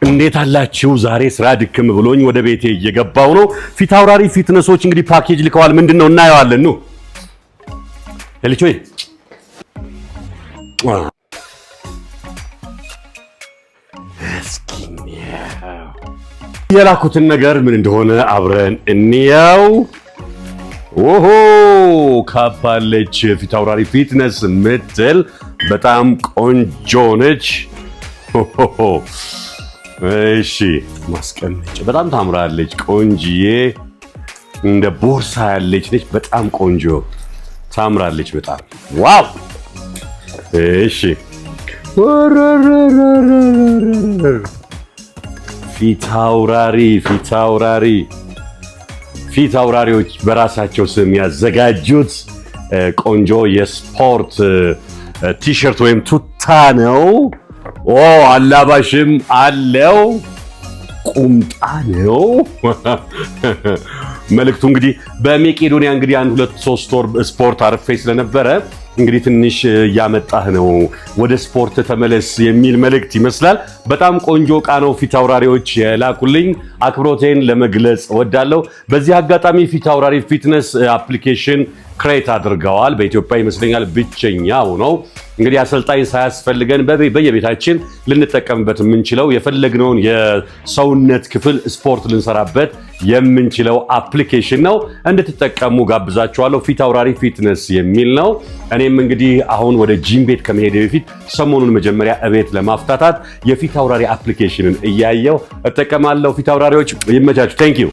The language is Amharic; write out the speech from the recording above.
እንዴት አላችሁ? ዛሬ ስራ ድክም ብሎኝ ወደ ቤቴ እየገባው ነው። ፊት አውራሪ ፊትነሶች እንግዲህ ፓኬጅ ልከዋል። ምንድነው እናየዋለን። ኑ እልቾይ የላኩትን ነገር ምን እንደሆነ አብረን እንየው። ኦሆ ካፓለች ፊት አውራሪ ፊትነስ ምትል በጣም ቆንጆ ነች። እሺ ማስቀመጫ በጣም ታምራለች። ቆንጂዬ እንደ ቦርሳ ያለች ነች። በጣም ቆንጆ ታምራለች በጣም ዋው። እሺ ፊት አውራሪዎች በራሳቸው ስም ያዘጋጁት ቆንጆ የስፖርት ቲሸርት ወይም ቱታ ነው። አላባሽም አለው። ቁምጣ ነው። መልእክቱ እንግዲህ በመቄዶንያ እንግዲህ 1-2-3 ወር ስፖርት አርፌ ስለነበረ እንግዲህ ትንሽ ያመጣህ ነው ወደ ስፖርት ተመለስ የሚል መልእክት ይመስላል። በጣም ቆንጆ ዕቃ ነው ፊት አውራሪዎች የላኩልኝ። አክብሮቴን ለመግለጽ እወዳለሁ። በዚህ አጋጣሚ ፊት አውራሪ ፊትነስ አፕሊኬሽን ክሬት አድርገዋል። በኢትዮጵያ ይመስለኛል ብቸኛው ነው። እንግዲህ አሰልጣኝ ሳያስፈልገን በየቤታችን ልንጠቀምበት የምንችለው የፈለግነውን የሰውነት ክፍል ስፖርት ልንሰራበት የምንችለው አፕሊኬሽን ነው። እንድትጠቀሙ ጋብዛችኋለሁ። ፊት አውራሪ ፊትነስ የሚል ነው። እኔም እንግዲህ አሁን ወደ ጂም ቤት ከመሄድ በፊት ሰሞኑን መጀመሪያ እቤት ለማፍታታት የፊት አውራሪ አፕሊኬሽንን እያየው እጠቀማለሁ። ፊት አውራሪዎች ይመቻችሁ። ቴንክ ዩ